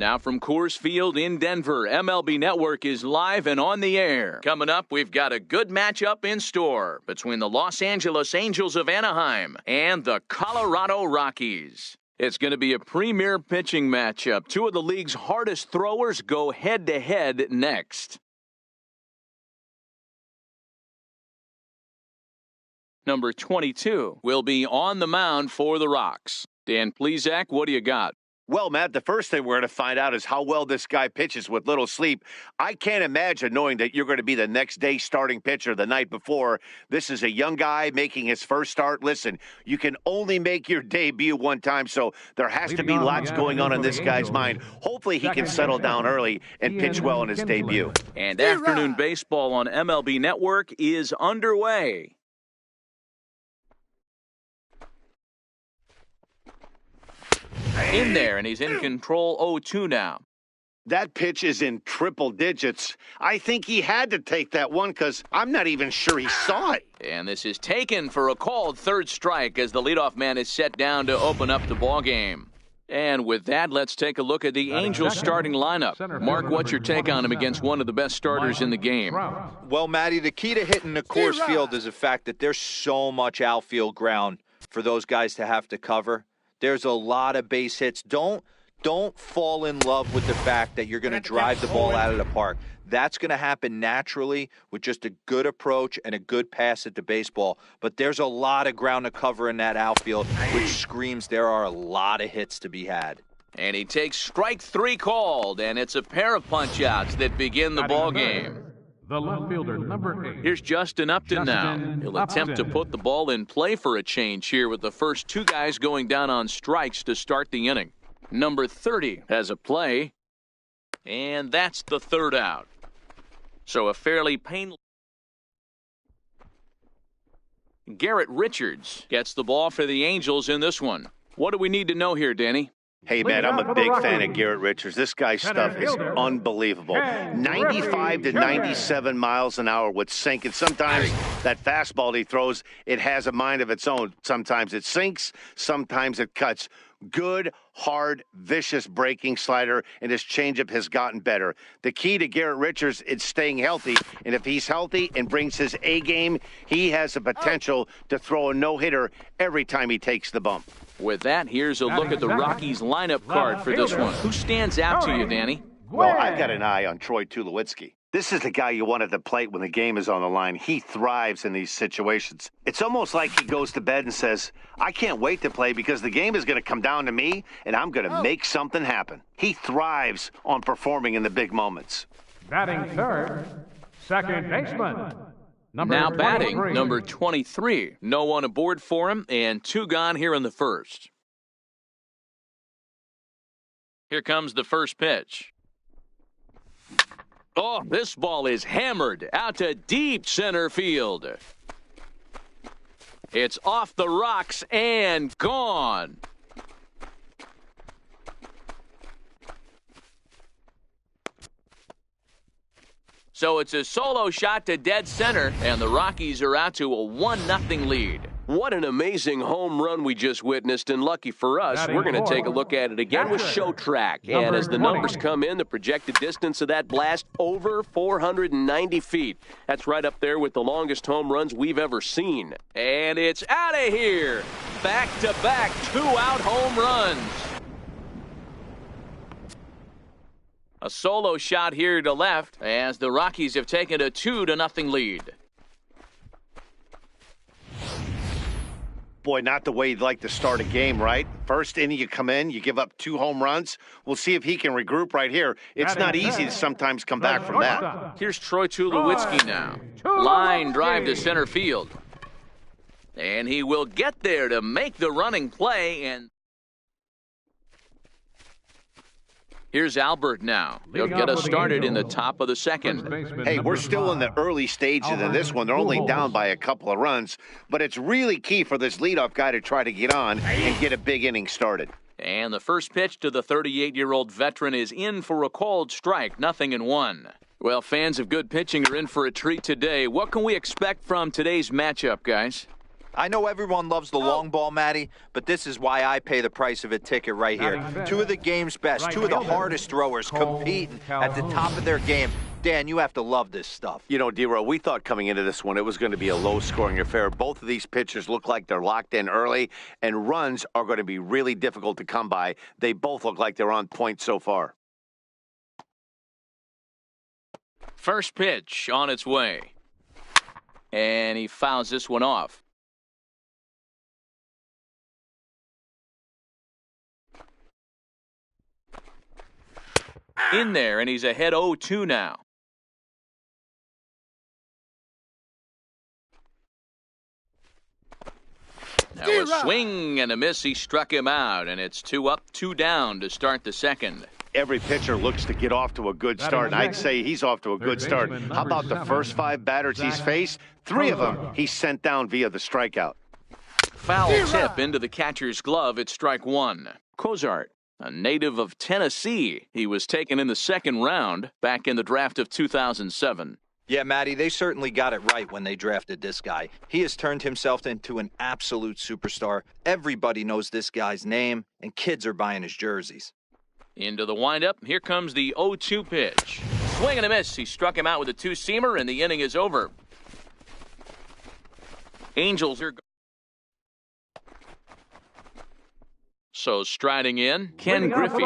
Now from Coors Field in Denver, MLB Network is live and on the air. Coming up, we've got a good matchup in store between the Los Angeles Angels of Anaheim and the Colorado Rockies. It's going to be a premier pitching matchup. Two of the league's hardest throwers go head-to-head next. Number 22 will be on the mound for the Rocks. Dan Plesac, what do you got? Well, Matt, the first thing we're going to find out is how well this guy pitches with little sleep. I can't imagine knowing that you're going to be the next day starting pitcher the night before. This is a young guy making his first start. Listen, you can only make your debut one time, so there has to be lots going on in this guy's mind. Hopefully he can settle down early and pitch well in his debut. And afternoon baseball on MLB Network is underway. In there, and he's in control 0-2 now. That pitch is in triple digits. I think he had to take that one because I'm not even sure he saw it. And this is taken for a called third strike as the leadoff man is set down to open up the ballgame. And with that, let's take a look at the Angels starting lineup. Mark, what's your take on him against one of the best starters in the game? Well, Matty, the key to hitting the Coors Field is the fact that there's so much outfield ground for those guys to have to cover. There's a lot of base hits. Don't fall in love with the fact that you're going to drive the ball out of the park. That's going to happen naturally with just a good approach and a good pass at the baseball. But there's a lot of ground to cover in that outfield, which screams there are a lot of hits to be had. And he takes strike 3 called, and it's a pair of punch-outs that begin the ball game. The left fielder, number 8. Here's Justin Upton now. He'll attempt to put the ball in play for a change here with the first 2 guys going down on strikes to start the inning. Number 30 has a play, and that's the 3rd out. So a fairly painless. Garrett Richards gets the ball for the Angels in this one. What do we need to know here, Danny? Hey, man, I'm a big fan of Garrett Richards. This guy's stuff is unbelievable. 95 to 97 miles an hour with sink. And sometimes that fastball he throws, it has a mind of its own. Sometimes it sinks, sometimes it cuts. Good, hard, vicious breaking slider, and his changeup has gotten better. The key to Garrett Richards is staying healthy, and if he's healthy and brings his A game, he has the potential to throw a no-hitter every time he takes the bump. With that, here's a look at the Rockies lineup card for this one. Who stands out to you, Danny? Well, I've got an eye on Troy Tulowitzki. This is the guy you want at the plate when the game is on the line. He thrives in these situations. It's almost like he goes to bed and says, I can't wait to play because the game is going to come down to me, and I'm going to make something happen. He thrives on performing in the big moments. Batting third, second baseman. Now batting, number 23. No one aboard for him, and 2 gone here in the first. Here comes the first pitch. Oh, this ball is hammered out to deep center field. It's off the rocks and gone. So it's a solo shot to dead center, and the Rockies are out to a 1-0 lead. What an amazing home run we just witnessed, and lucky for us, we're going to take a look at it again with Show Track. And as the numbers come in, the projected distance of that blast, over 490 feet. That's right up there with the longest home runs we've ever seen. And it's out of here. Back-to-back 2-out home runs. A solo shot here to left as the Rockies have taken a 2-0 lead. Boy, not the way you'd like to start a game, right? First inning, you come in, you give up 2 home runs. We'll see if he can regroup right here. It's not easy to sometimes come back from that. Here's Troy Tulowitzki now. Line drive to center field. And he will get there to make the running play, and here's Albert now. He'll get us started in the top of the second. Hey, we're still in the early stages of this one. They're only down by a couple of runs, but it's really key for this leadoff guy to try to get on and get a big inning started. And the first pitch to the 38-year-old veteran is in for a called strike, 0-1. Well, fans of good pitching are in for a treat today. What can we expect from today's matchup, guys? I know everyone loves the long ball, Matty, but this is why I pay the price of a ticket right here. Two of the game's best, two of the hardest throwers competing at the top of their game. Dan, you have to love this stuff. You know, D-Row, we thought coming into this one it was going to be a low-scoring affair. Both of these pitchers look like they're locked in early, and runs are going to be really difficult to come by. They both look like they're on point so far. First pitch on its way. And he fouls this one off. In there, and he's ahead 0-2 now. Now a swing and a miss. He struck him out, and it's 2 up, 2 down to start the second. Every pitcher looks to get off to a good start, and I'd say he's off to a good start. How about the first 5 batters he's faced? 3 of them he sent down via the strikeout. Foul tip into the catcher's glove. It's strike 1. Cozart, a native of Tennessee. He was taken in the second round back in the draft of 2007. Yeah, Matty, they certainly got it right when they drafted this guy. He has turned himself into an absolute superstar. Everybody knows this guy's name, and kids are buying his jerseys. Into the windup. Here comes the 0-2 pitch. Swing and a miss. He struck him out with a 2-seamer, and the inning is over. Angels are... So striding in, Ken Griffey.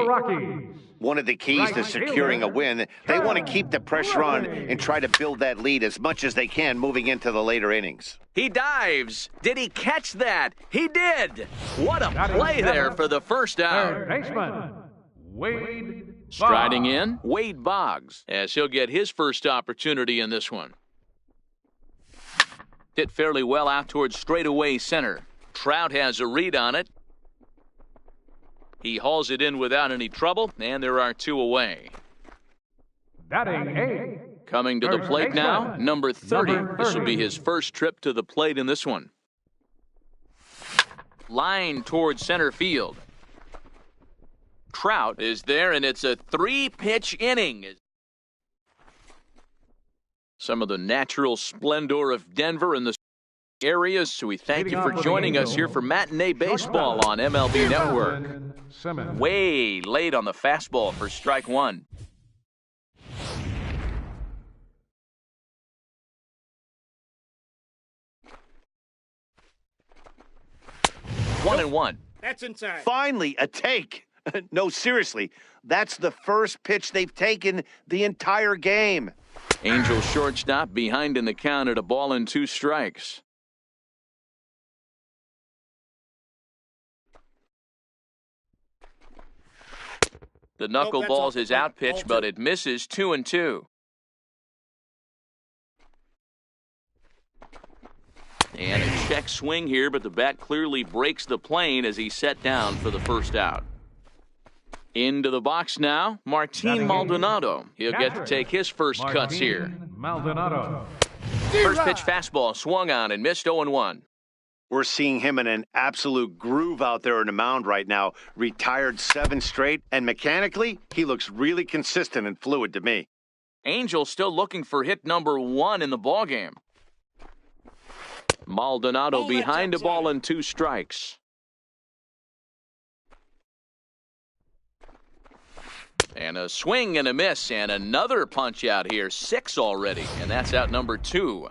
One of the keys to securing a win, they want to keep the pressure on and try to build that lead as much as they can moving into the later innings. He dives. Did he catch that? He did. What a play there for the first out. Baseman, Wade Boggs. Striding in, Wade Boggs, as he'll get his first opportunity in this one. Hit fairly well out towards straightaway center. Trout has a read on it. He hauls it in without any trouble, and there are 2 away. Batting 8. Coming to the plate now, number 30. This will be his first trip to the plate in this one. Line towards center field. Trout is there, and it's a 3-pitch inning. Some of the natural splendor of Denver and the areas, so we thank you for joining us here for Matinee Baseball on MLB Network. Way late on the fastball for strike 1. One and one. That's inside. Finally, a take. No, seriously, that's the first pitch they've taken the entire game. Angels shortstop behind in the count at 1-2 strikes. The knuckleball's his out pitch, but it misses 2-2. And a check swing here, but the bat clearly breaks the plane as he's set down for the first out. Into the box now, Martin Maldonado. He'll get to take his first cuts here. Maldonado. First pitch fastball swung on and missed 0-1. We're seeing him in an absolute groove out there in the mound right now. Retired 7 straight, and mechanically, he looks really consistent and fluid to me. Angels still looking for hit number 1 in the ballgame. Maldonado behind a 2 strikes. And a swing and a miss, and another punch out here. 6 already, and that's out number 2.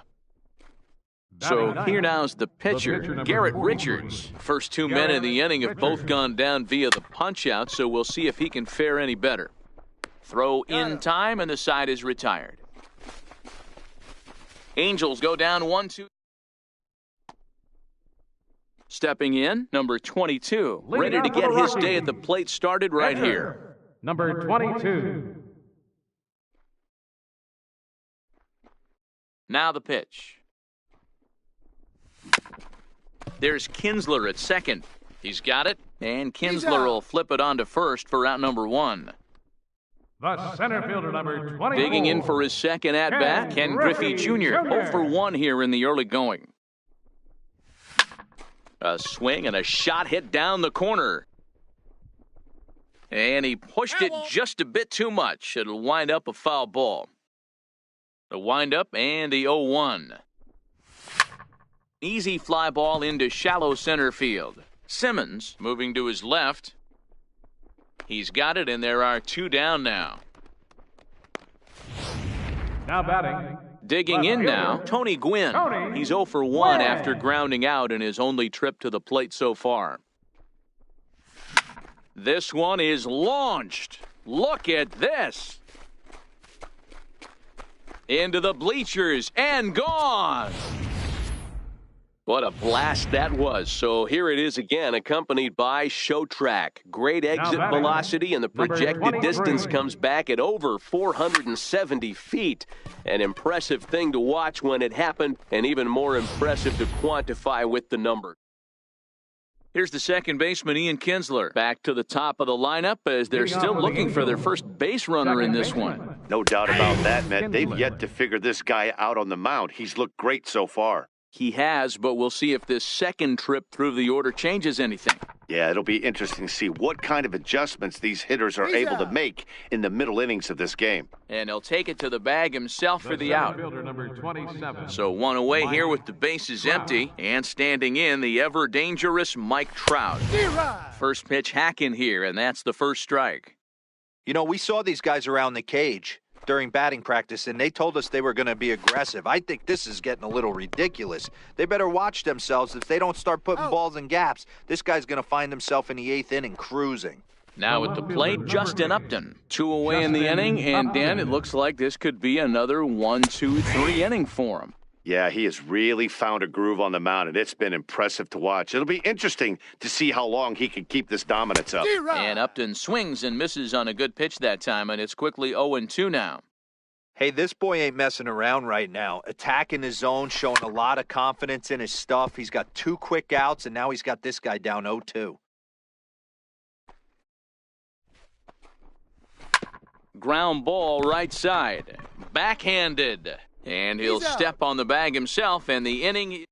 So here now's the pitcher, Garrett Richards. First 2 men in the inning have both gone down via the punch-out, so we'll see if he can fare any better. Throw in time, and the side is retired. Angels go down 1-2. Stepping in, number 22. Ready to get his day at the plate started right here. Number 22. Now the pitch. There's Kinsler at second. He's got it, and Kinsler will flip it on to first for out number 1. The center fielder, number 24. Digging in for his second at-bat, Ken Griffey Jr. 0 for 1 here in the early going. A swing and a shot hit down the corner. And he pushed it just a bit too much. It'll wind up a foul ball. The wind-up and the 0-1. Easy fly ball into shallow center field. Simmons moving to his left. He's got it, and there are 2 down now. Now batting. Digging in now, Tony Gwynn. He's 0 for 1 after grounding out in his only trip to the plate so far. This one is launched. Look at this. Into the bleachers and gone. What a blast that was. So here it is again, accompanied by Show Track. Great exit velocity, and the projected distance comes back at over 470 feet. An impressive thing to watch when it happened, and even more impressive to quantify with the number. Here's the second baseman, Ian Kinsler, back to the top of the lineup as they're still looking for their first base runner in this one. No doubt about that, Matt. They've yet to figure this guy out on the mound. He's looked great so far. He has, but we'll see if this second trip through the order changes anything. Yeah, it'll be interesting to see what kind of adjustments these hitters are able to make in the middle innings of this game. And he'll take it to the bag himself for the out. Number 27. So 1 away here with the bases empty, and standing in the ever-dangerous Mike Trout. First pitch hack in here, and that's the first strike. You know, we saw these guys around the cage during batting practice, and they told us they were going to be aggressive. I think this is getting a little ridiculous. They better watch themselves. If they don't start putting balls in gaps, this guy's going to find himself in the 8th inning cruising. Now at the plate, Justin Upton. 2 away in the inning, and Dan, it looks like this could be another 1, 2, 3 inning for him. Yeah, he has really found a groove on the mound, and it's been impressive to watch. It'll be interesting to see how long he can keep this dominance up. And Upton swings and misses on a good pitch that time, and it's quickly 0-2 now. Hey, this boy ain't messing around right now. Attacking his zone, showing a lot of confidence in his stuff. He's got 2 quick outs, and now he's got this guy down 0-2. Ground ball right side. Backhanded. And he'll step on the bag himself, and the inning.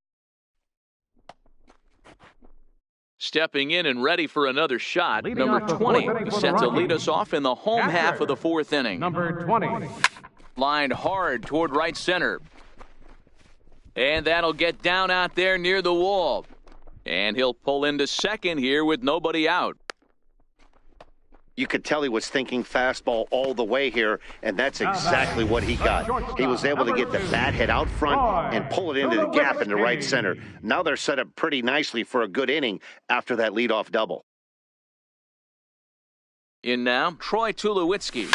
Stepping in and ready for another shot. Number 20 set to lead us off in the home half of the 4th inning. Number 20. Lined hard toward right center. And that'll get down out there near the wall. And he'll pull into second here with nobody out. You could tell he was thinking fastball all the way here, and that's exactly what he got. He was able to get the bat head out front and pull it into the gap in the right center. Now they're set up pretty nicely for a good inning after that leadoff double. In now, Troy Tulowitzki.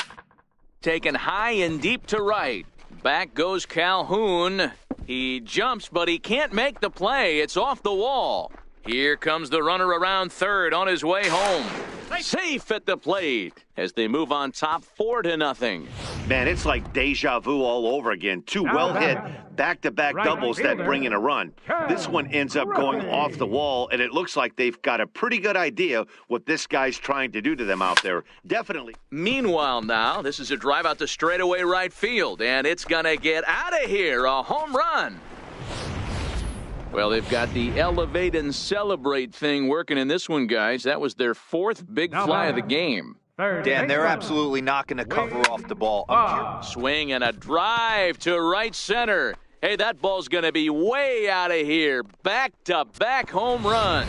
Taken high and deep to right. Back goes Calhoun. He jumps, but he can't make the play. It's off the wall. Here comes the runner around third on his way home. Safe at the plate as they move on top 4-0. Man, it's like deja vu all over again. 2 well-hit back-to-back doubles that bring in a run. This one ends up going off the wall, and it looks like they've got a pretty good idea what this guy's trying to do to them out there. Definitely. Meanwhile now, this is a drive out to straightaway right field, and it's going to get out of here. A home run. Well, they've got the elevate and celebrate thing working in this one, guys. That was their 4th big fly of the game. Dan, they're absolutely not going to cover off the ball. Swing and a drive to right center. Hey, that ball's going to be way out of here. Back-to-back home runs.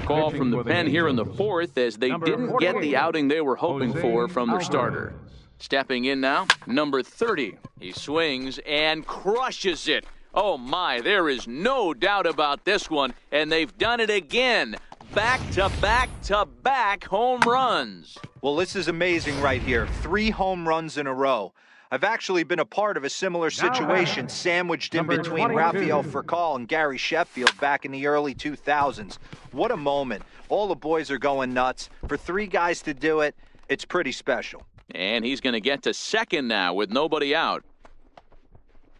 Call from the pen here in the 4th as they didn't get the outing they were hoping for from their starter. Stepping in now, number 30. He swings and crushes it. Oh, my, there is no doubt about this one, and they've done it again. Back-to-back-to-back home runs. Well, this is amazing right here. 3 home runs in a row. I've actually been a part of a similar situation sandwiched in between Rafael Furcal and Gary Sheffield back in the early 2000s. What a moment. All the boys are going nuts. For 3 guys to do it, it's pretty special. And he's going to get to second now with nobody out.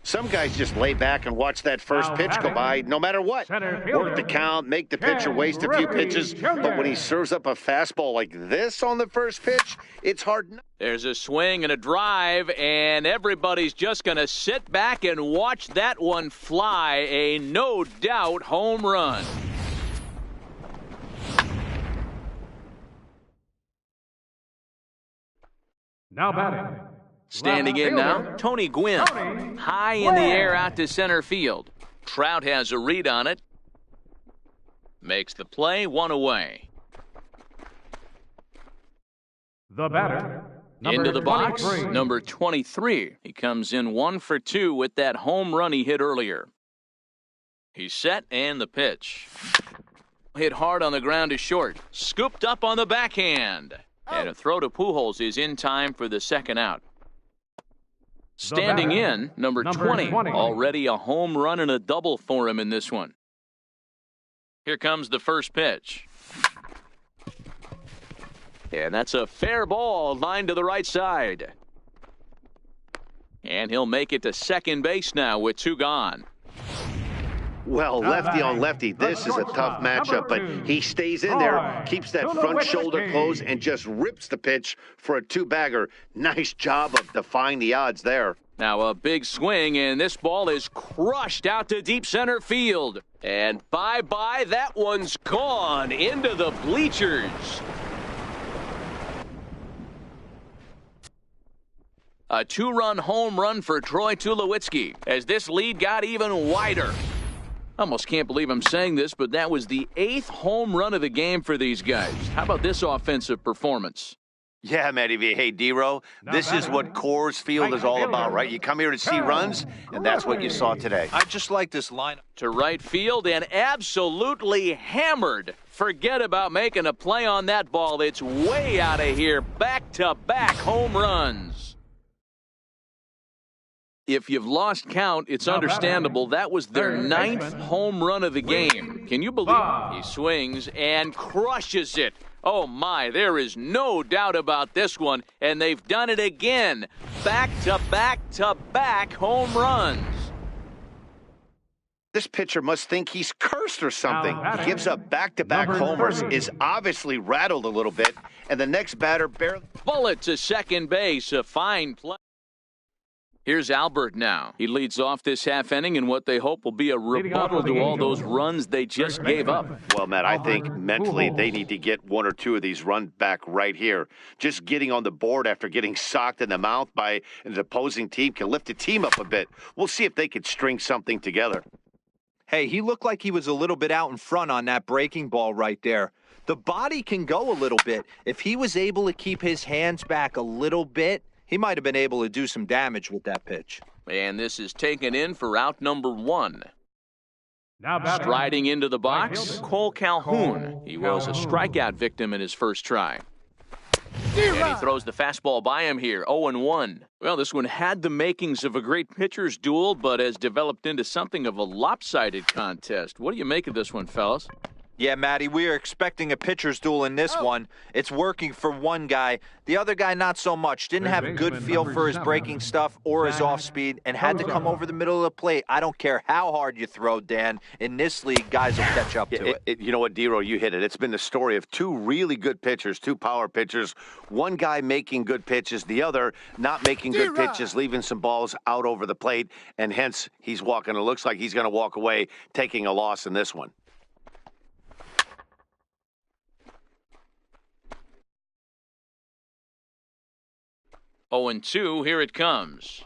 Some guys just lay back and watch that first pitch go by no matter what. Work the count, make the pitcher waste a few pitches, but when he serves up a fastball like this on the first pitch, it's hard not. There's a swing and a drive, and everybody's just going to sit back and watch that one fly. A no-doubt home run. Now batting. Standing in now, Tony Gwynn. High in the air out to center field. Trout has a read on it. Makes the play, 1 away. The batter, Into the box, 23. number 23. He comes in 1 for 2 with that home run he hit earlier. He's set, and the pitch. Hit hard on the ground to short. Scooped up on the backhand. And a throw to Pujols is in time for the second out. Standing in, number 20. Already a home run and a double for him in this one. Here comes the first pitch. And that's a fair ball, lined to the right side. And he'll make it to second base now with 2 gone. Well, lefty on lefty, this is a tough matchup, but he stays in there, keeps that front shoulder closed, and just rips the pitch for a 2-bagger. Nice job of defying the odds there. Now a big swing, and this ball is crushed out to deep center field. And bye-bye, that one's gone into the bleachers. A 2-run home run for Troy Tulowitzki as this lead got even wider. Almost can't believe I'm saying this, but that was the 8th home run of the game for these guys. How about this offensive performance? Yeah, Matty V. Hey, D-Row, this is what Coors Field is all about, right? You come here to see runs, and that's what you saw today. I just like this lineup. To right field and absolutely hammered. Forget about making a play on that ball. It's way out of here. Back-to-back home runs. If you've lost count, it's understandable. That was their 9th home run of the game. Can you believe it? He swings and crushes it. Oh, my, there is no doubt about this one. And they've done it again. Back-to-back-to-back home runs. This pitcher must think he's cursed or something. He gives up back-to-back homers, is obviously rattled a little bit, and the next batter barely... Bullet to second base. A fine play. Here's Albert now. He leads off this half inning in what they hope will be a rebuttal to all those runs they just gave up. Well, Matt, I think mentally they need to get 1 or 2 of these runs back right here. Just getting on the board after getting socked in the mouth by an opposing team can lift the team up a bit. We'll see if they can string something together. Hey, he looked like he was a little bit out in front on that breaking ball right there. The body can go a little bit. If he was able to keep his hands back a little bit, he might have been able to do some damage with that pitch. And this is taken in for out number 1. Now striding into the box, Cole Calhoun. He was a strikeout victim in his first try. And he throws the fastball by him here, 0-1. Well, this one had the makings of a great pitcher's duel, but has developed into something of a lopsided contest. What do you make of this one, fellas? Yeah, Matty, we are expecting a pitcher's duel in this one. It's working for one guy. The other guy, not so much. Didn't have a good feel for his breaking stuff or his off-speed and had to come over the middle of the plate. I don't care how hard you throw, Dan. In this league, guys will catch up to it. You know what, D-Row, you hit it. It's been the story of 2 really good pitchers, 2 power pitchers. One guy making good pitches, the other not making good pitches, leaving some balls out over the plate, and hence he's walking. It looks like he's going to walk away taking a loss in this one. Oh, 0-2, here it comes.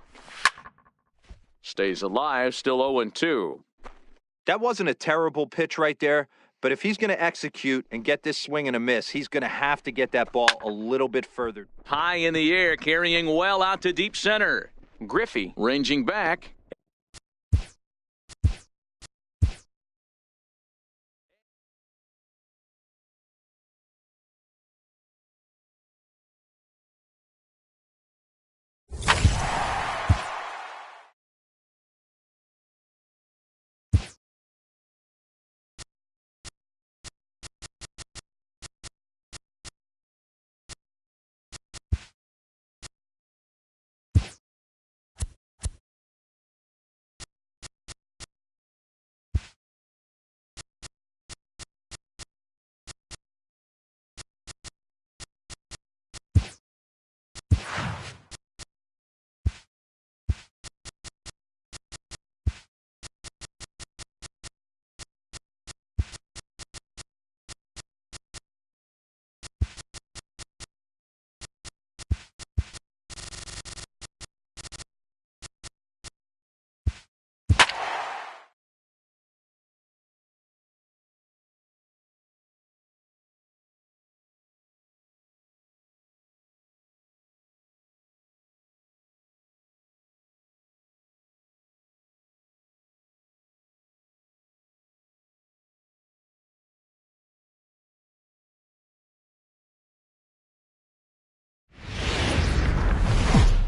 Stays alive, still 0-2. That wasn't a terrible pitch right there, but if he's going to execute and get this swing and a miss, he's going to have to get that ball a little bit further. High in the air, carrying well out to deep center. Griffey ranging back.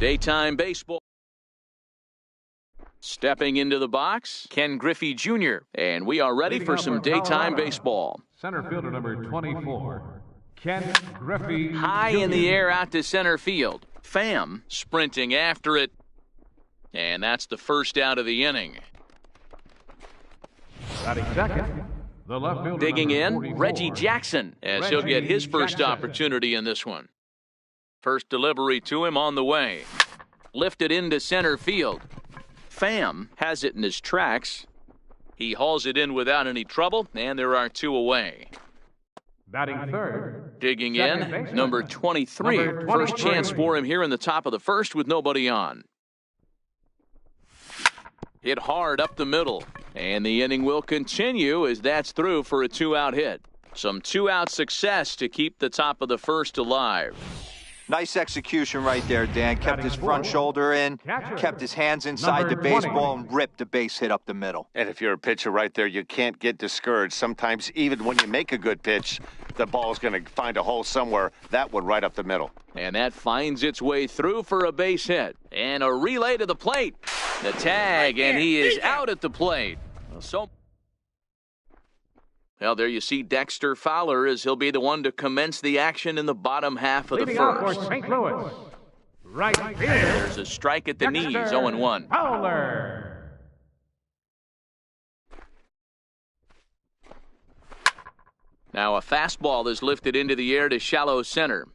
Daytime baseball. Stepping into the box, Ken Griffey Jr. And we are ready for some daytime baseball. Center fielder number 24, Ken Griffey High in the air out to center field. Pham sprinting after it. And that's the first out of the inning. Batting second, the left fielder Digging number in, 44, Reggie Jackson, as he'll get his first Jackson. opportunity in this one. First delivery to him on the way. Lifted into center field. Pham has it in his tracks. He hauls it in without any trouble, and there are 2 away. Batting third, Digging second in, baseman, number 23. number First 23. chance for him here in the top of the first with nobody on. Hit hard up the middle, and the inning will continue as that's through for a 2-out hit. Some 2-out success to keep the top of the first alive. Nice execution right there, Dan. Kept his front shoulder in, kept his hands inside the Number baseball, 20. and ripped the base hit up the middle. And if you're a pitcher right there, you can't get discouraged. Sometimes even when you make a good pitch, the ball's going to find a hole somewhere. That one right up the middle. And that finds its way through for a base hit. And a relay to the plate. The tag, and he is out at the plate. Well, there you see Dexter Fowler as he'll be the one to commence the action in the bottom half of the leading off for first. St. Louis, right fielder, There's a strike at the knees, 0-1. Fowler. Now a fastball is lifted into the air to shallow center.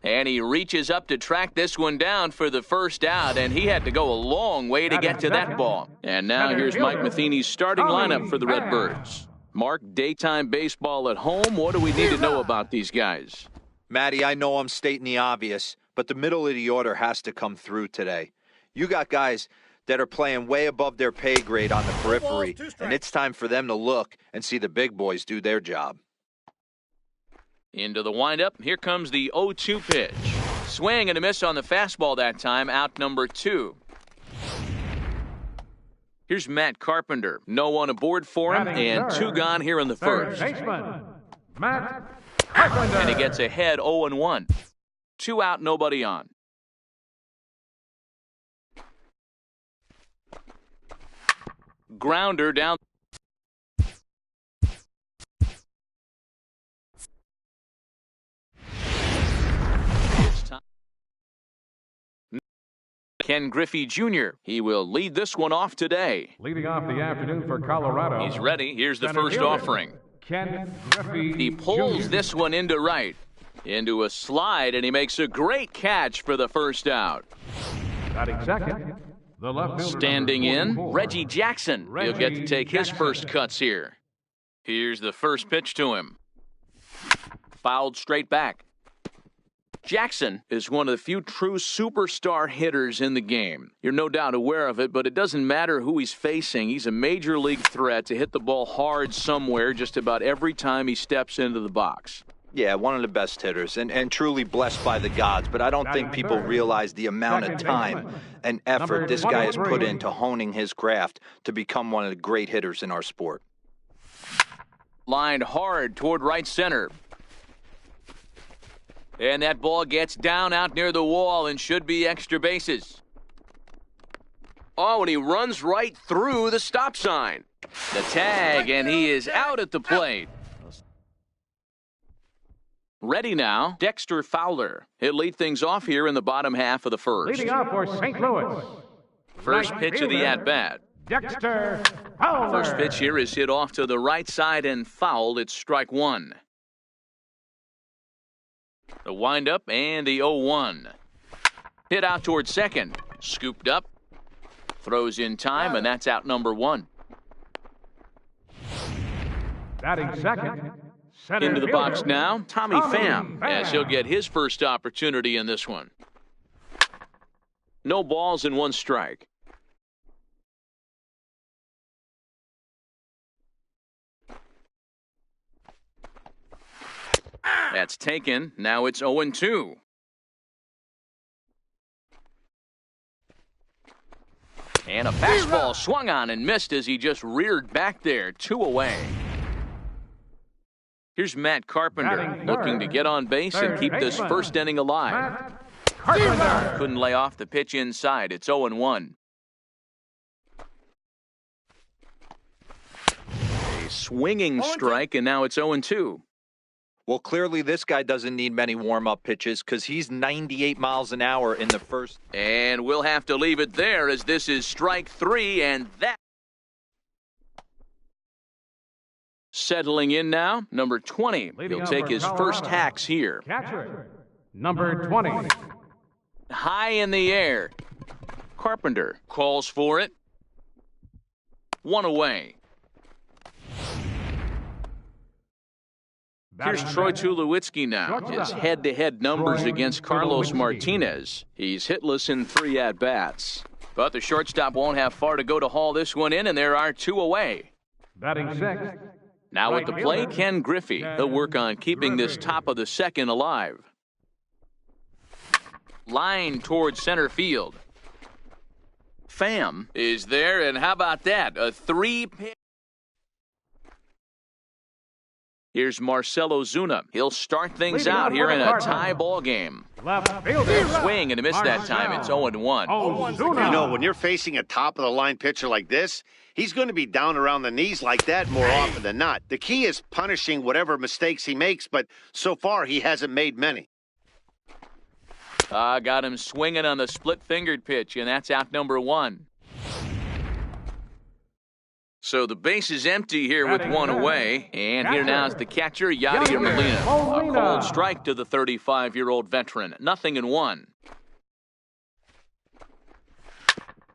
And he reaches up to track this one down for the first out, and he had to go a long way to get to that ball. And now here's Mike Matheny's starting lineup for the Redbirds. Mark, daytime baseball at home, what do we need to know about these guys? Matty, I know I'm stating the obvious, but the middle of the order has to come through today. You got guys that are playing way above their pay grade on the periphery, and it's time for them to look and see the big boys do their job. Into the windup, here comes the 0-2 pitch. Swing and a miss on the fastball that time, out number 2. Here's Matt Carpenter. No one aboard for him, and 2 gone here in the first. Baseman, Matt Carpenter. And he gets ahead 0-1. 2 out, nobody on. Grounder down. It's time. Ken Griffey Jr. He will lead this one off today. Leading off the afternoon for Colorado. He's ready. Here's the Center first fielder, offering. Ken Griffey He pulls Jr. this one into right. Into a slide, and he makes a great catch for the first out. Batting second, the left fielder Standing number in, 44, Reggie Jackson. He'll get to take his Jackson. first cuts here. Here's the first pitch to him. Fouled straight back. Jackson is one of the few true superstar hitters in the game. You're no doubt aware of it, but it doesn't matter who he's facing. He's a major league threat to hit the ball hard somewhere just about every time he steps into the box. Yeah, one of the best hitters and truly blessed by the gods, but I don't think people realize the amount of time and effort this guy has put into honing his craft to become one of the great hitters in our sport. Lined hard toward right center. And that ball gets down out near the wall and should be extra bases. Oh, and he runs right through the stop sign. The tag, and he is out at the plate. Ready now, Dexter Fowler. He'll lead things off here in the bottom half of the first. Leading off for St. Louis. First right pitch of the fielder, at-bat. Dexter Fowler. First pitch here is hit off to the right side and fouled. It's strike 1. The windup and the 0-1. Hit out toward second. Scooped up. Throws in time, and that's out number 1. Batting second. Center Into the box fielder, now, Tommy Pham, as he'll get his first opportunity in this one. No balls and 1 strike. That's taken. Now it's 0-2. And a fastball swung on and missed as he just reared back there. 2 away. Here's Matt Carpenter looking to get on base and keep this first inning alive. Carpenter. Couldn't lay off the pitch inside. It's 0-1. A swinging strike, and now it's 0-2. Well, clearly this guy doesn't need many warm-up pitches because he's 98 miles an hour in the first. And we'll have to leave it there as this is strike 3, and that. Settling in now, number 20. He'll take his first hacks here. Catcher, number 20. High in the air. Carpenter calls for it. 1 away. Here's Troy Tulowitzki now. His head-to-head numbers against Carlos Martinez. He's hitless in 3 at-bats. But the shortstop won't have far to go to haul this one in, and there are 2 away. Batting sixth. Now at the plate, Ken Griffey. He'll work on keeping this top of the second alive. Line towards center field. Pham is there, and how about that? A 3-pitch. Here's Marcelo Zuna. He'll start things out here in a tie ball game. Left fielder. Swing and a miss that time. It's 0-1. You know, when you're facing a top-of-the-line pitcher like this, he's going to be down around the knees like that more often than not. The key is punishing whatever mistakes he makes, but so far he hasn't made many. Got him swinging on the split-fingered pitch, and that's out number 1. So the base is empty here with 1 away. And here now is the catcher, Yadier Molina. A cold strike to the 35-year-old veteran. 0-1.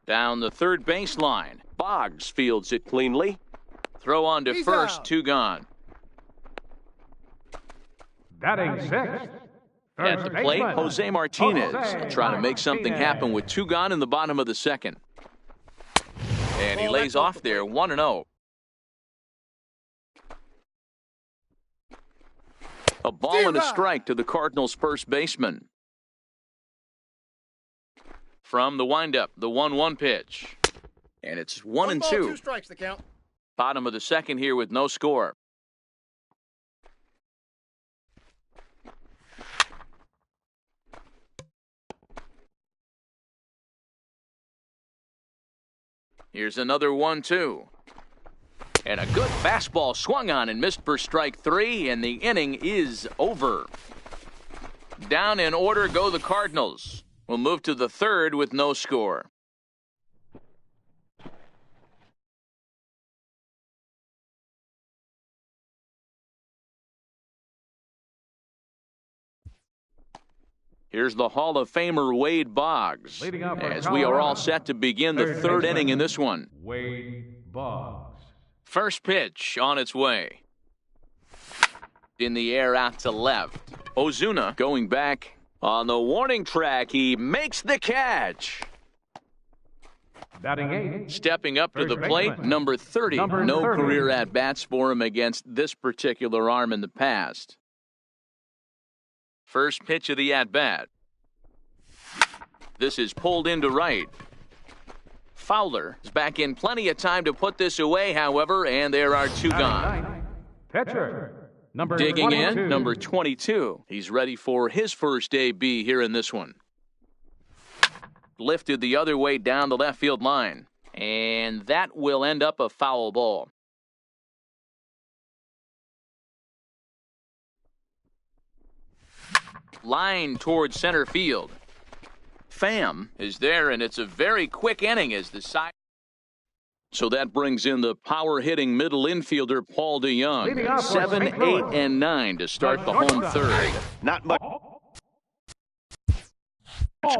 Down the third baseline. Boggs fields it cleanly. Throw on to first, out. 2 gone. Batting sixth. At the plate, Jose Martinez trying to make something happen with 2 gone in the bottom of the second. And he lays off there, 1-0. A ball and a strike to the Cardinals' first baseman. From the windup, the 1-1 pitch. And it's 1-2. 2 strikes the count. Bottom of the second here with no score. Here's another 1-2. And a good fastball swung on and missed for strike 3, and the inning is over. Down in order go the Cardinals. We'll move to the third with no score. Here's the Hall of Famer Wade Boggs, as we are all set to begin the third inning in this one. Wade Boggs. First pitch on its way. In the air out to left. Ozuna going back on the warning track. He makes the catch. Batting eighth. Stepping up to the plate, number 30. No career at-bats for him against this particular arm in the past. First pitch of the at-bat. This is pulled into right. Fowler is back in plenty of time to put this away, however, and there are 2 gone. Pitcher, number Digging 22. in, number 22. He's ready for his first AB here in this one. Lifted the other way down the left field line, and that will end up a foul ball. Line towards center field. Pham is there, and it's a very quick inning as the side. So that brings in the power-hitting middle infielder Paul DeYoung. 7, 8, and 9 to start the home third. Not much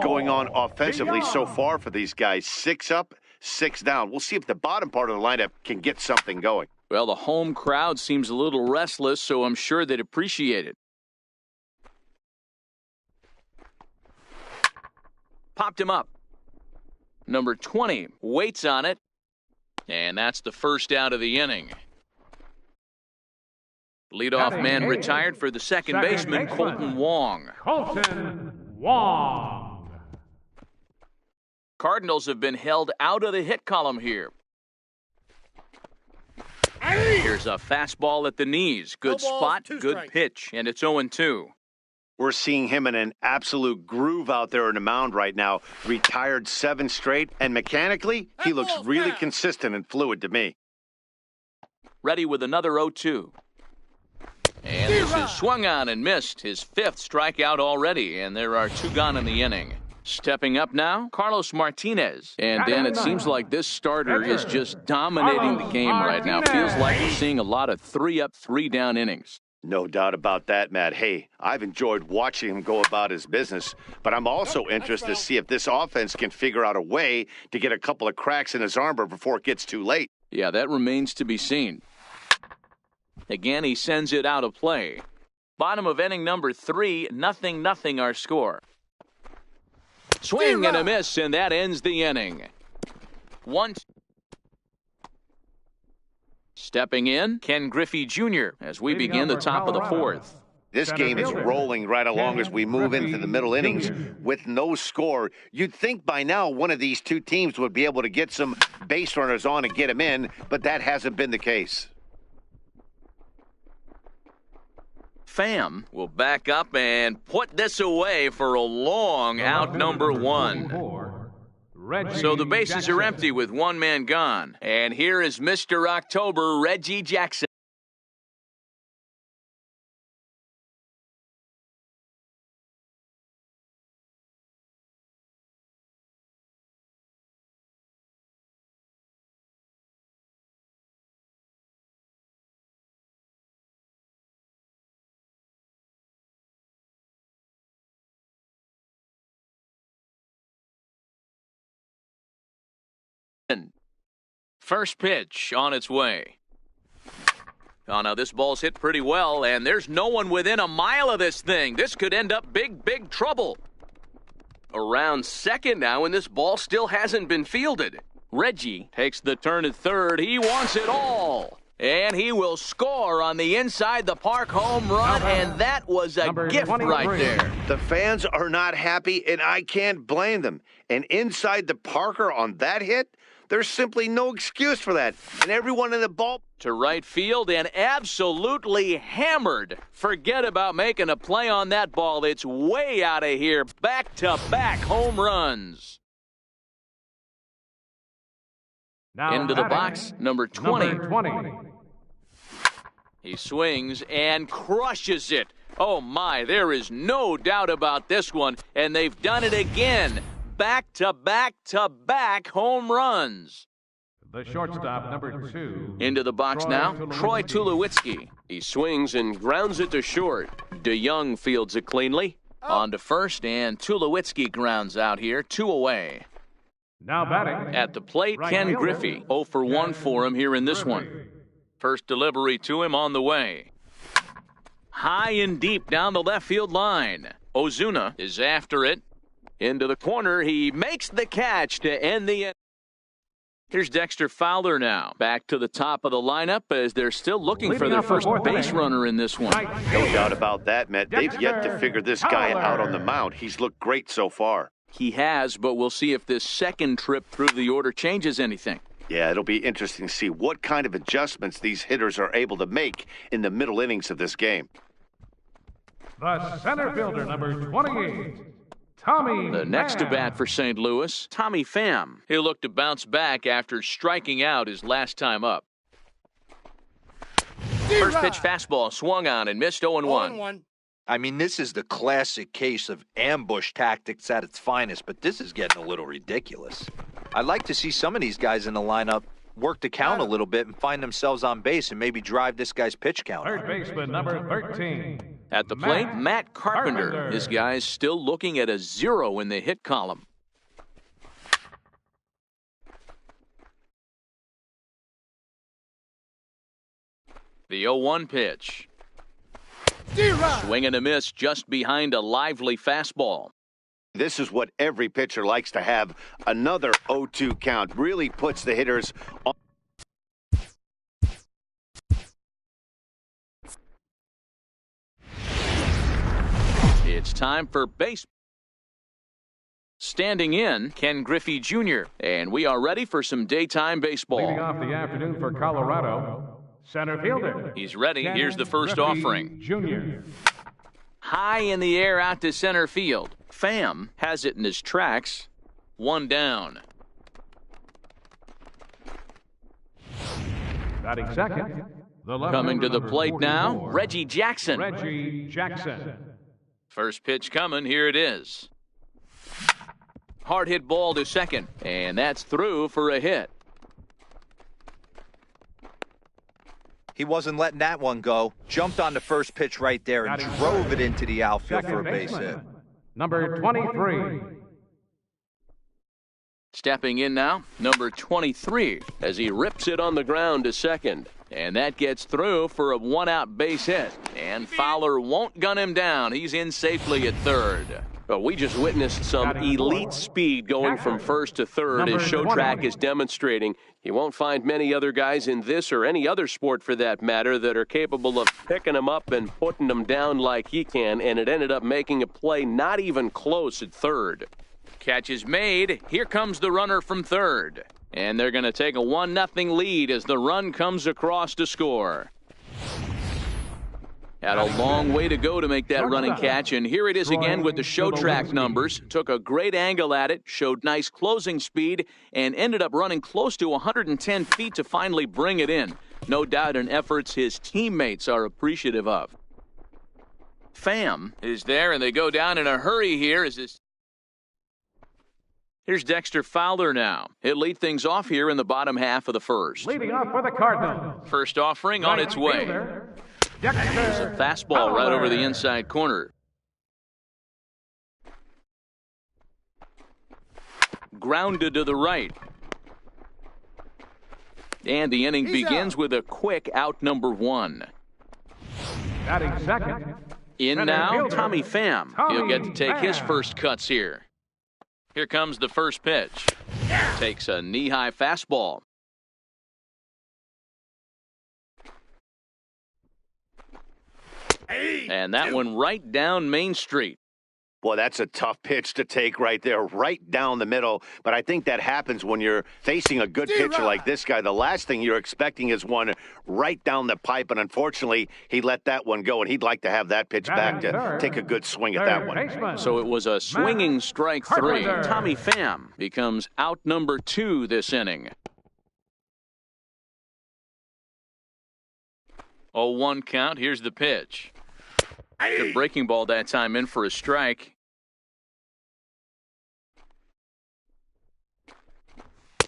going on offensively so far for these guys. 6 up, 6 down. We'll see if the bottom part of the lineup can get something going. Well, the home crowd seems a little restless, so I'm sure they'd appreciate it. Popped him up. Number 20 waits on it. And that's the first out of the inning. Leadoff man retired for the second baseman, Colton Wong. Colton Wong. Cardinals have been held out of the hit column here. Here's a fastball at the knees. Good spot, good pitch, and it's 0-2. We're seeing him in an absolute groove out there in the mound right now. Retired 7 straight, and mechanically, he looks really consistent and fluid to me. Ready with another 0-2. And this is swung on and missed. His 5th strikeout already, and there are 2 gone in the inning. Stepping up now, Carlos Martinez. And Dan, it seems like this starter is just dominating the game right now. Feels like we're seeing a lot of 3-up, 3-down innings. No doubt about that, Matt. Hey, I've enjoyed watching him go about his business, but I'm also interested to see if this offense can figure out a way to get a couple of cracks in his armor before it gets too late. Yeah, that remains to be seen. Again, he sends it out of play. Bottom of inning number 3, 0-0 our score. Swing and a miss, and that ends the inning. Stepping in, Ken Griffey Jr. as we begin the top of the 4th. This game is rolling right along as we move into the middle innings with no score. You'd think by now one of these 2 teams would be able to get some base runners on and get them in, but that hasn't been the case. Pham will back up and put this away for a long out number 1. So the bases are empty with 1 man gone. And here is Mr. October, Reggie Jackson. First pitch on its way. Oh, now this ball's hit pretty well, and there's no one within a mile of this thing. This could end up big trouble. Around second now, and this ball still hasn't been fielded. Reggie takes the turn at third. He wants it all. And he will score on the inside the park home run, and that was a gift right there. The fans are not happy, and I can't blame them. And inside the Parker on that hit, there's simply no excuse for that. And everyone in the ball to right field and absolutely hammered. Forget about making a play on that ball. It's way out of here. Back-to-back home runs. Now into the box, number 20. He swings and crushes it. Oh, my, there is no doubt about this one. And they've done it again. Back-to-back-to-back home runs. The shortstop, number 2. Into the box now, Troy Tulowitzki. He swings and grounds it to short. DeYoung fields it cleanly. On to first, and Tulowitzki grounds out here, 2 away. Now batting. At the plate, Ken Griffey. 0 for 1 for him here in this one. First delivery to him on the way. High and deep down the left field line. Ozuna is after it. Into the corner, he makes the catch to end the inning. Here's Dexter Fowler now. Back to the top of the lineup as they're still looking for their first base runner in this one. No doubt about that, Matt. They've yet to figure this guy out on the mound. He's looked great so far. He has, but we'll see if this second trip through the order changes anything. Yeah, it'll be interesting to see what kind of adjustments these hitters are able to make in the middle innings of this game. The center fielder, number 28. Tommy The next to bat for St. Louis, Tommy Pham. He'll look to bounce back after striking out his last time up. First pitch fastball swung on and missed 0-1. I mean, this is the classic case of ambush tactics at its finest, but this is getting a little ridiculous. I'd like to see some of these guys in the lineup work the count a little bit and find themselves on base and maybe drive this guy's pitch count. Third baseman, number 13. At the plate, Matt Carpenter. His guy's still looking at a 0 in the hit column. The 0-1 pitch. Swing and a miss just behind a lively fastball. This is what every pitcher likes to have. Another 0-2 count really puts the hitters on. It's time for base. Standing in, Ken Griffey Jr. And we are ready for some daytime baseball. Leading off the afternoon for Colorado, center fielder. He's ready. Ken Here's the first Griffey offering. Jr. high in the air out to center field. Pham has it in his tracks. One down. Batting second. Coming to the plate now, Reggie Jackson. Reggie Jackson. First pitch coming, here it is. Hard hit ball to second, and that's through for a hit. He wasn't letting that one go. Jumped on the first pitch right there and drove it into the outfield for a base hit. Number 23. Stepping in now, number 23, as he rips it on the ground to second. And that gets through for a one-out base hit. And Fowler won't gun him down. He's in safely at third. But we just witnessed some elite speed going from first to third, as Showtrack is demonstrating. You won't find many other guys in this or any other sport for that matter that are capable of picking them up and putting them down like he can, and it ended up making a play not even close at third. Catch is made. Here comes the runner from third. And they're going to take a 1-0 lead as the run comes across to score. Had a long way to go to make that running catch, and here it is again with the Showtrack numbers. Took a great angle at it, showed nice closing speed, and ended up running close to 110 feet to finally bring it in. No doubt an efforts his teammates are appreciative of. Pham is there, and they go down in a hurry here as this. Here's Dexter Fowler now. He'll lead things off here in the bottom half of the first. Leading off for the Cardinals. First offering on its way. There's a fastball right over the inside corner. Grounded to the right. And the inning begins with a quick out number 1. Batting second. In now, Tommy Pham. He'll get to take his first cuts here. Here comes the first pitch. Takes a knee-high fastball. And that one right down Main Street. Boy, that's a tough pitch to take right there, right down the middle. But I think that happens when you're facing a good pitcher like this guy. The last thing you're expecting is one right down the pipe, and unfortunately, he let that one go, and he'd like to have that pitch back to take a good swing at that one. So it was a swinging strike 3. Tommy Pham becomes out number 2 this inning. 0-1 count. Here's the pitch. Good breaking ball that time, in for a strike.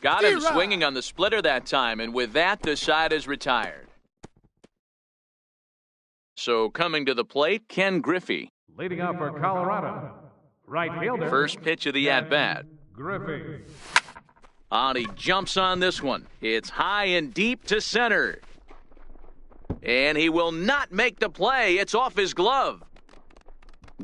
Got him swinging on the splitter that time, and with that, the side is retired. So coming to the plate, Ken Griffey. Leading off for Colorado. Right fielder. First pitch of the at-bat. Griffey. He jumps on this one. It's high and deep to center. And he will not make the play. It's off his glove.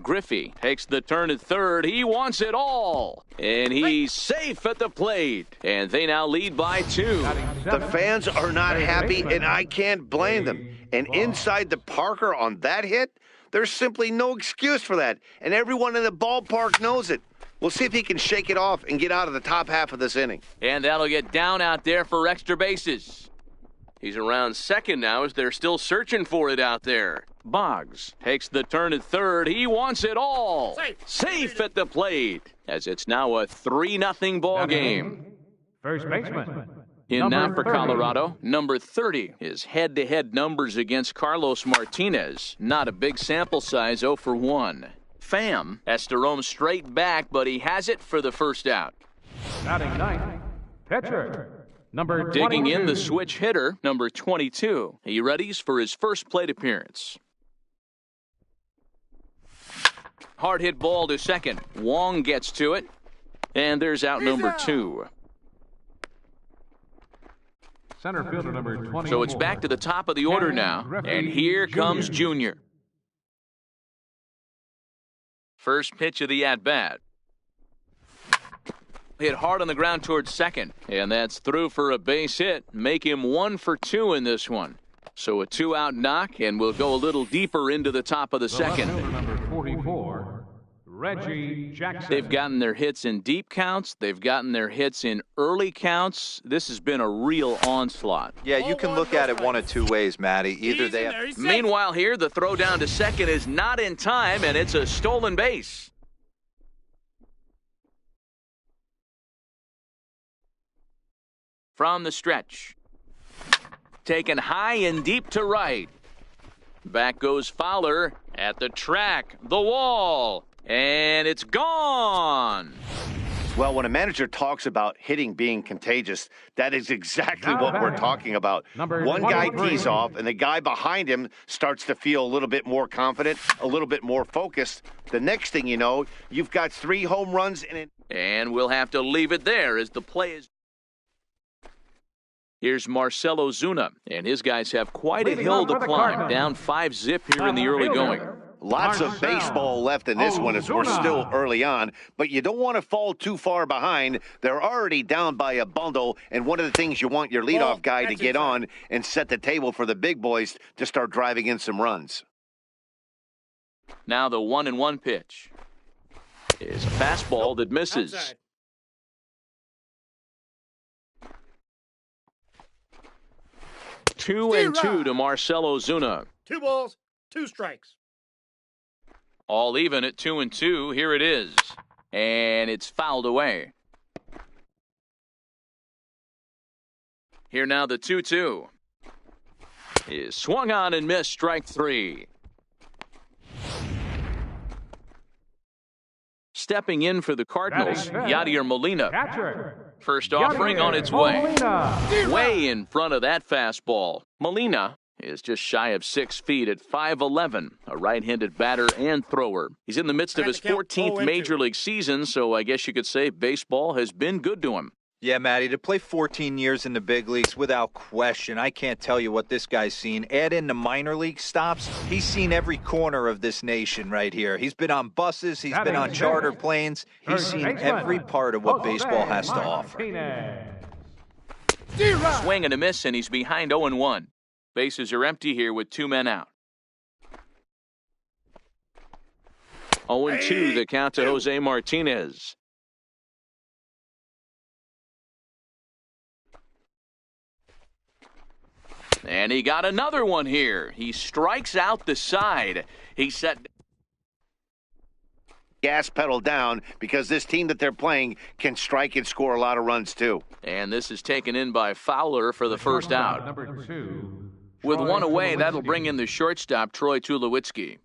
Griffey takes the turn at third. He wants it all. And he's safe at the plate. And they now lead by 2. The fans are not happy, and I can't blame them. And inside the Parker on that hit, there's simply no excuse for that. And everyone in the ballpark knows it. We'll see if he can shake it off and get out of the top half of this inning. And that'll get down out there for extra bases. He's around second now as they're still searching for it out there. Boggs takes the turn at third. He wants it all. Safe at the plate as it's now a 3-0 ball game. First baseman. In now for Colorado, number 30. His head-to-head numbers against Carlos Martinez. Not a big sample size, 0 for 1. Pham has to roam straight back, but he has it for the first out. Batting ninth. Pitcher. Number 22. Digging in the switch hitter, number 22. He readies for his first plate appearance. Hard hit ball to second. Wong gets to it. And there's out number 2. Center fielder number 24. So it's back to the top of the order now. And here comes Junior. First pitch of the at-bat. Hit hard on the ground towards second, and that's through for a base hit. Make him 1 for 2 in this one. So a 2-out knock, and we'll go a little deeper into the top of the second. Number 44, Reggie Jackson. They've gotten their hits in deep counts. They've gotten their hits in early counts. This has been a real onslaught. Yeah, you can look at it one of two ways, Matty. Either they have... Meanwhile here, the throw down to second is not in time, and it's a stolen base. From the stretch. Taken high and deep to right. Back goes Fowler at the track, the wall, and it's gone. Well, when a manager talks about hitting being contagious, that is exactly what we're talking about. One guy tees off, and the guy behind him starts to feel a little bit more confident, a little bit more focused. The next thing you know, you've got 3 home runs. And we'll have to leave it there as the play is... Here's Marcelo Zuna, and his guys have quite a hill to climb. Down 5-zip here in the early going. Lots of baseball left in this one as we're still early on, but you don't want to fall too far behind. They're already down by a bundle, and one of the things you want your leadoff guy to get on and set the table for the big boys to start driving in some runs. Now the 1-1 pitch is a fastball that misses. Outside. 2-2 to Marcelo Zuna. 2 balls, 2 strikes. All even at 2-2. Here it is. And it's fouled away. Here now the 2-2. Is swung on and missed, strike 3. Stepping in for the Cardinals, Yadier Molina. Catcher. First offering on its way. Way in front of that fastball. Molina is just shy of 6 feet at 5'11", a right-handed batter and thrower. He's in the midst of his 14th major league season, so I guess you could say baseball has been good to him. Yeah, Matty, to play 14 years in the big leagues, without question, I can't tell you what this guy's seen. Add in the minor league stops, he's seen every corner of this nation right here. He's been on buses, he's been on charter planes. He's seen every part of what baseball has to offer. Swing and a miss, and he's behind 0-1. Bases are empty here with 2 men out. 0-2 the count to Jose Martinez. And he got another one here. He strikes out the side. He set gas pedal down because this team that they're playing can strike and score a lot of runs too. And this is taken in by Fowler for the first out. Number 2. With 1 away, that'll bring in the shortstop, Troy Tulowitzki.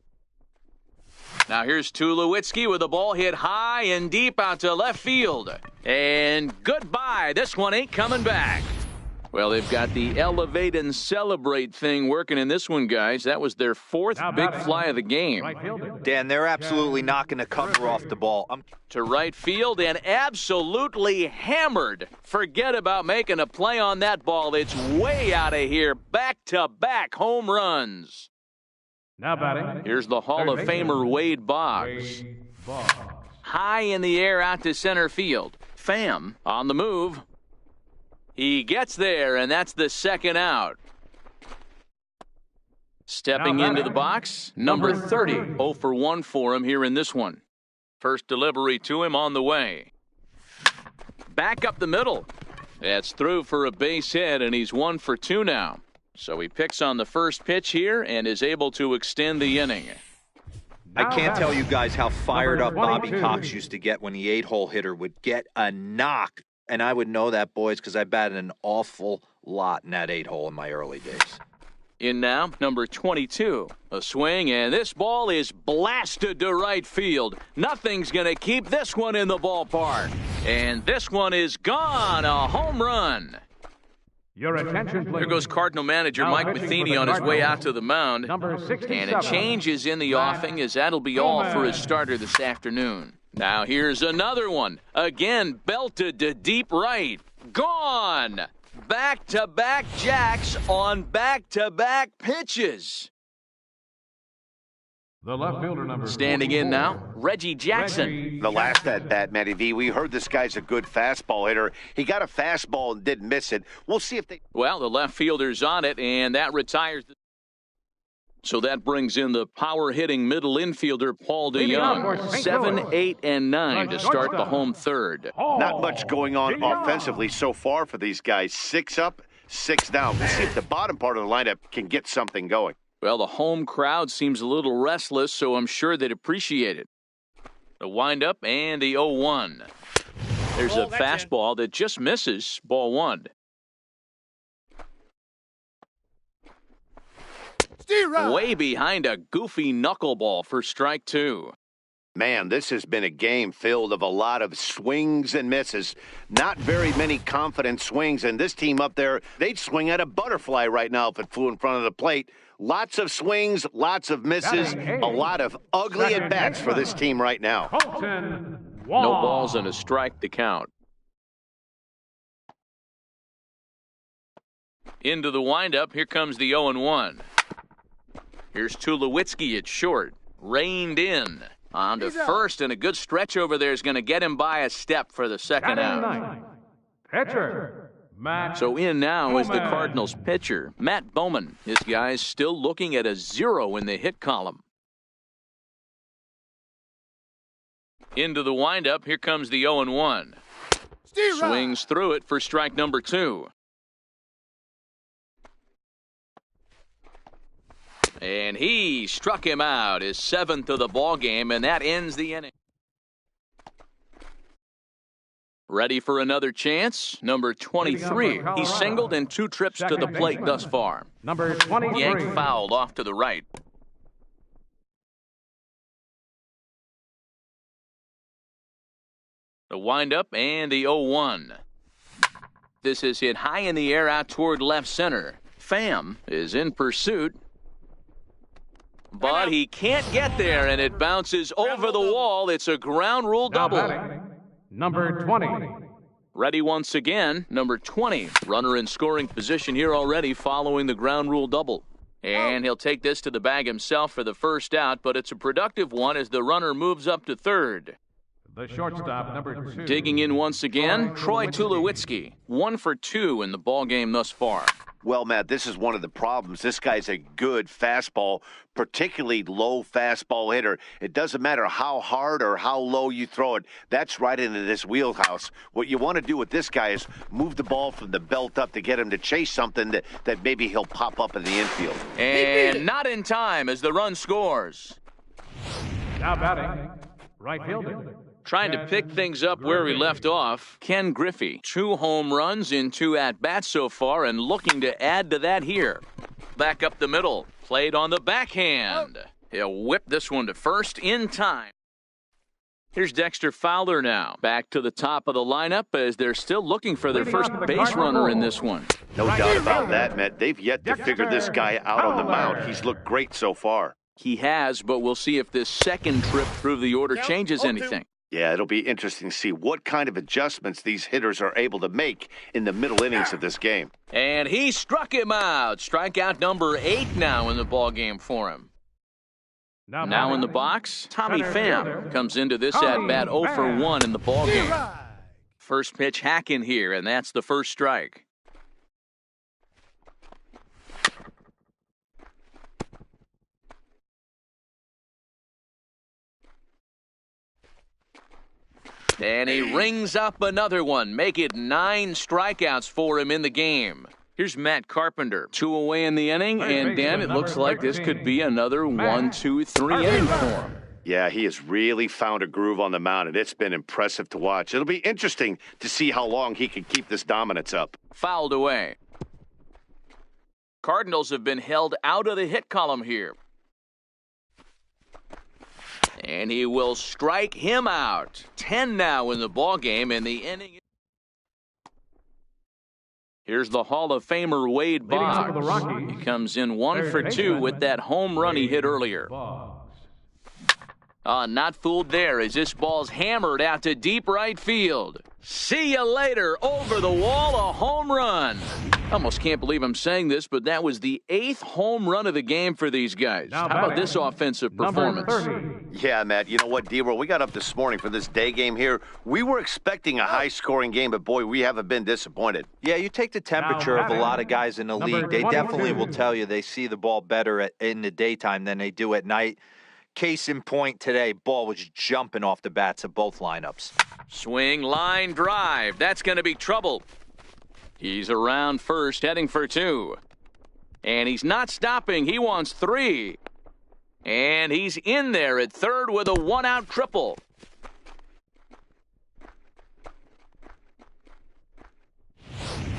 Now here's Tulowitzki with a ball hit high and deep out to left field. And goodbye. This one ain't coming back. Well, they've got the elevate and celebrate thing working in this one, guys. That was their 4th big fly of the game. Dan, they're absolutely not going to cover off the ball. To right field and absolutely hammered. Forget about making a play on that ball. It's way out of here. Back-to-back home runs. Now batting. Here's the Hall of Famer Wade Boggs. High in the air out to center field. Pham on the move. He gets there, and that's the second out. Stepping into the box, number 30. 0 for 1 for him here in this one. First delivery to him on the way. Back up the middle. That's through for a base hit, and he's 1 for 2 now. So he picks on the first pitch here and is able to extend the inning. I can't tell you guys how fired up Bobby Cox used to get when the 8-hole hitter would get a knock. And I would know that, boys, because I batted an awful lot in that 8-hole in my early days. In now, number 22. A swing, and this ball is blasted to right field. Nothing's going to keep this one in the ballpark. And this one is gone. A home run. Your attention, please. Here goes Cardinal manager Mike Matheny on his way out to the mound. Number 67. And a change is in the offing, as that'll be all for his starter this afternoon. Now here's another one. Again, belted to deep right. Gone. Back-to-back jacks on back-to-back pitches. The left fielder number Standing 44. in now, Reggie Jackson. The last at bat, Matty V, we heard this guy's a good fastball hitter. He got a fastball and didn't miss it. We'll see if they... Well, the left fielder's on it, and that retires the So that brings in the power-hitting middle infielder Paul DeYoung. 7, 8, and 9 to start the home third. Not much going on offensively so far for these guys. 6 up, 6 down. Let's see if the bottom part of the lineup can get something going. Well, the home crowd seems a little restless, so I'm sure they'd appreciate it. The windup and the 0-1. There's a fastball that just misses. Ball 1. Way behind a goofy knuckleball for strike 2. Man, this has been a game filled of a lot of swings and misses. Not very many confident swings, and this team up there, they'd swing at a butterfly right now if it flew in front of the plate. Lots of swings, lots of misses, a lot of ugly at-bats for this team right now. No balls and a strike to count. Into the windup, here comes the 0-1. Here's Tulowitzki at short. Reined in. On to first, and a good stretch over there is going to get him by a step for the second out. Pitcher, Matt So in now Bowman. is the Cardinals pitcher, Matt Bowman. This guy's still looking at a 0 in the hit column. Into the windup, here comes the 0-1. Swings through it for strike number 2. And he struck him out, his 7th of the ball game, and that ends the inning. Ready for another chance? Number 23. He's singled in 2 trips to the plate thus far. Number 23. Yank fouled off to the right. The windup and the 0-1. This is hit high in the air out toward left center. Pham is in pursuit. But he can't get there, and it bounces over the wall. It's a ground rule Now double. batting, number 20. Ready once again, number 20. Runner in scoring position here already following the ground rule double. And he'll take this to the bag himself for the first out, but it's a productive one as the runner moves up to third. The shortstop, number 2. Digging in once again, Troy Tulowitzki. 1 for 2 in the ballgame thus far. Well, Matt, this is one of the problems. This guy's a good fastball, particularly low fastball hitter. It doesn't matter how hard or how low you throw it. That's right into this wheelhouse. What you want to do with this guy is move the ball from the belt up to get him to chase something that maybe he'll pop up in the infield. And not in time as the run scores. Now batting, right fielder. Trying to pick things up where we left off, Ken Griffey. 2 home runs in 2 at-bats so far and looking to add to that here. Back up the middle, played on the backhand. He'll whip this one to first in time. Here's Dexter Fowler now. Back to the top of the lineup as they're still looking for their first base runner in this one. No doubt about that, Matt. They've yet to figure this guy out on the mound. He's looked great so far. He has, but we'll see if this second trip through the order changes anything. Yeah, it'll be interesting to see what kind of adjustments these hitters are able to make in the middle innings of this game. And he struck him out. Strikeout number 8 now in the ballgame for him. Now in the box, Tommy Pham comes into this at-bat 0 for 1 in the ballgame. First pitch hack in here, and that's the first strike. And he rings up another one. Make it 9 strikeouts for him in the game. Here's Matt Carpenter. 2 away in the inning, and Dan, it looks like this could be another 1, 2, 3 inning for him. Yeah, he has really found a groove on the mound, and it's been impressive to watch. It'll be interesting to see how long he can keep this dominance up. Fouled away. Cardinals have been held out of the hit column here. And he will strike him out. 10 now in the ballgame, and the inning. Here's the Hall of Famer Wade Boggs. He comes in 1 for 2 with that home run he hit earlier. Not fooled there as this ball's hammered out to deep right field. See you later. Over the wall, a home run. Almost can't believe I'm saying this, but that was the 8th home run of the game for these guys. How about this offensive performance? Yeah, Matt, you know what, D-Roll, we got up this morning for this day game here. We were expecting a high-scoring game, but, boy, we haven't been disappointed. Yeah, you take the temperature of a lot of guys in the league. They definitely will tell you they see the ball better in the daytime than they do at night. Case in point today, ball was jumping off the bats of both lineups. Swing, line, drive. That's going to be trouble. He's around first, heading for 2. And he's not stopping. He wants 3. And he's in there at third with a 1-out triple.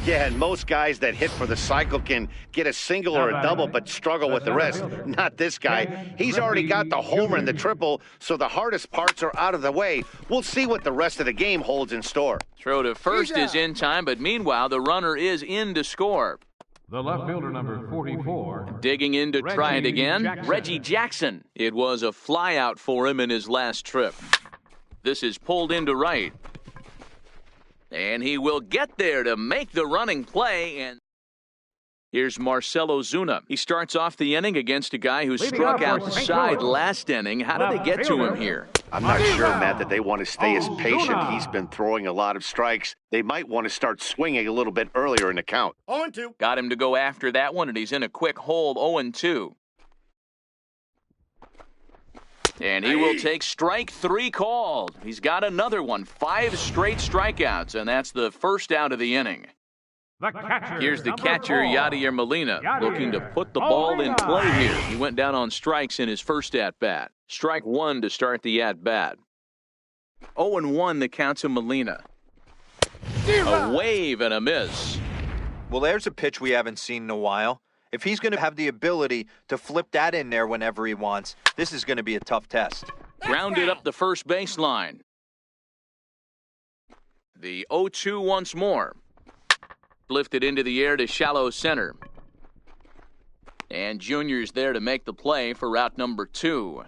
Yeah, and most guys that hit for the cycle can get a single or a double but struggle with the rest. Not this guy. He's already got the homer and the triple, so the hardest parts are out of the way. We'll see what the rest of the game holds in store. Throw to first is in time, but meanwhile, the runner is in to score. The left fielder, number 44. Digging in to try it again, Reggie Jackson. It was a flyout for him in his last trip. This is pulled into right. And he will get there to make the running play. And here's Marcelo Zuna. He starts off the inning against a guy who struck outside last inning. How did they get to him here? I'm not sure, Matt, that they want to stay as patient. He's been throwing a lot of strikes. They might want to start swinging a little bit earlier in the count. 0-2. Got him to go after that one, and he's in a quick hold, 0-2. And he will take strike 3 called. He's got another one. 5 straight strikeouts, and that's the first out of the inning. Here's the catcher, Yadier Molina, looking to put the ball in play here. He went down on strikes in his first at-bat. Strike 1 to start the at-bat. 0-1 the count to Molina. A wave and a miss. Well, there's a pitch we haven't seen in a while. If he's going to have the ability to flip that in there whenever he wants, this is going to be a tough test. Grounded up the first baseline. The 0-2 once more. Lifted into the air to shallow center. And Junior's there to make the play for route number 2.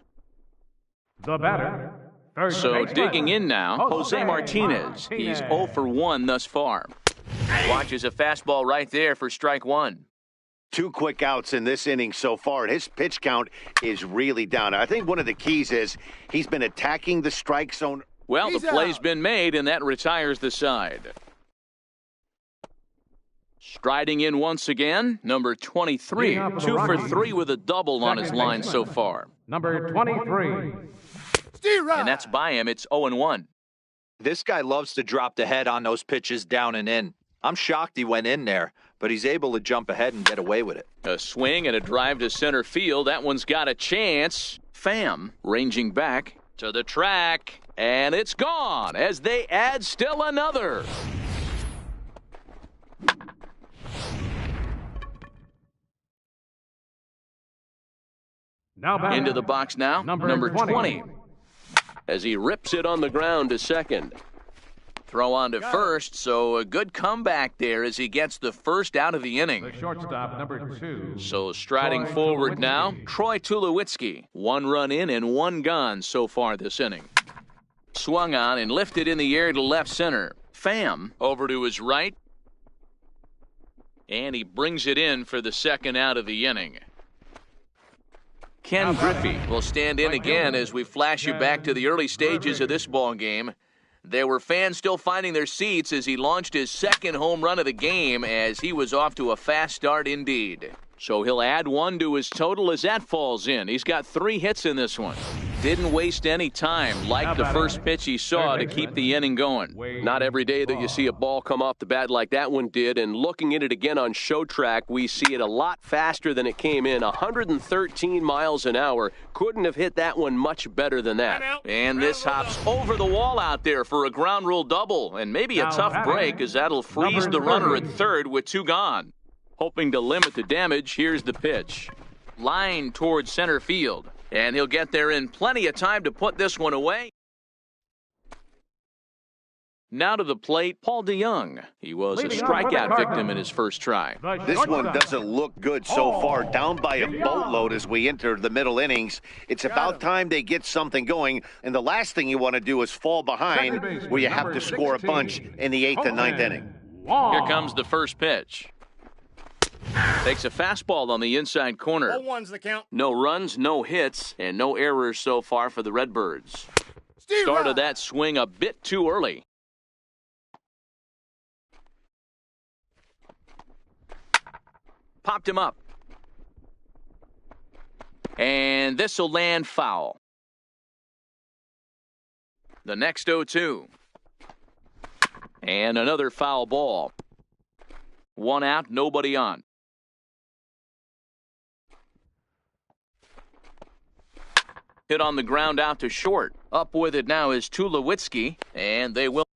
The batter. So digging in now, Jose Martinez. He's 0 for 1 thus far. Watches a fastball right there for strike 1. 2 quick outs in this inning so far, and his pitch count is really down. I think one of the keys is he's been attacking the strike zone. Well, the play's been made, and that retires the side. Striding in once again, number 23. 2 for 3 with a double on his line so far. Number 23. And that's by him. It's 0-1. This guy loves to drop the head on those pitches down and in. I'm shocked he went in there, but he's able to jump ahead and get away with it. A swing and a drive to center field. That one's got a chance. Pham ranging back to the track, and it's gone as they add still another. Into the box now, number 20. As he rips it on the ground to second. Throw on to first, so a good comeback there as he gets the first out of the inning. The shortstop, number 2. So striding forward now, Troy Tulowitzki. 1 run in and 1 gone so far this inning. Swung on and lifted in the air to left center. Pham over to his right. And he brings it in for the second out of the inning. Ken Griffey will stand in again as we flash you back to the early stages of this ball game. There were fans still finding their seats as he launched his second home run of the game as he was off to a fast start indeed. So he'll add 1 to his total as that falls in. He's got 3 hits in this one. Didn't waste any time, like the first pitch he saw, to keep the inning going. Not every day that you see a ball come off the bat like that one did, and looking at it again on show track, we see it a lot faster than it came in. 113 miles an hour. Couldn't have hit that one much better than that. And this hops over the wall out there for a ground rule double, and maybe a tough break as that'll freeze the runner at third with 2 gone. Hoping to limit the damage, here's the pitch. Line towards center field. And he'll get there in plenty of time to put this one away. Now to the plate, Paul DeYoung. He was a Leading off for the strikeout victim Cardinals. in his first try. This one doesn't look good so far. Down by a boatload as we enter the middle innings. It's about time they get something going, and the last thing you want to do is fall behind where you have to score a bunch in the 8th and 9th inning. Here comes the first pitch. Takes a fastball on the inside corner. 0-1's the count. No runs, no hits, and no errors so far for the Redbirds. Started that swing a bit too early. Popped him up. And this will land foul. The next 0-2. And another foul ball. One out, nobody on. Hit on the ground out to short. Up with it now is Tulowitzki, and they will.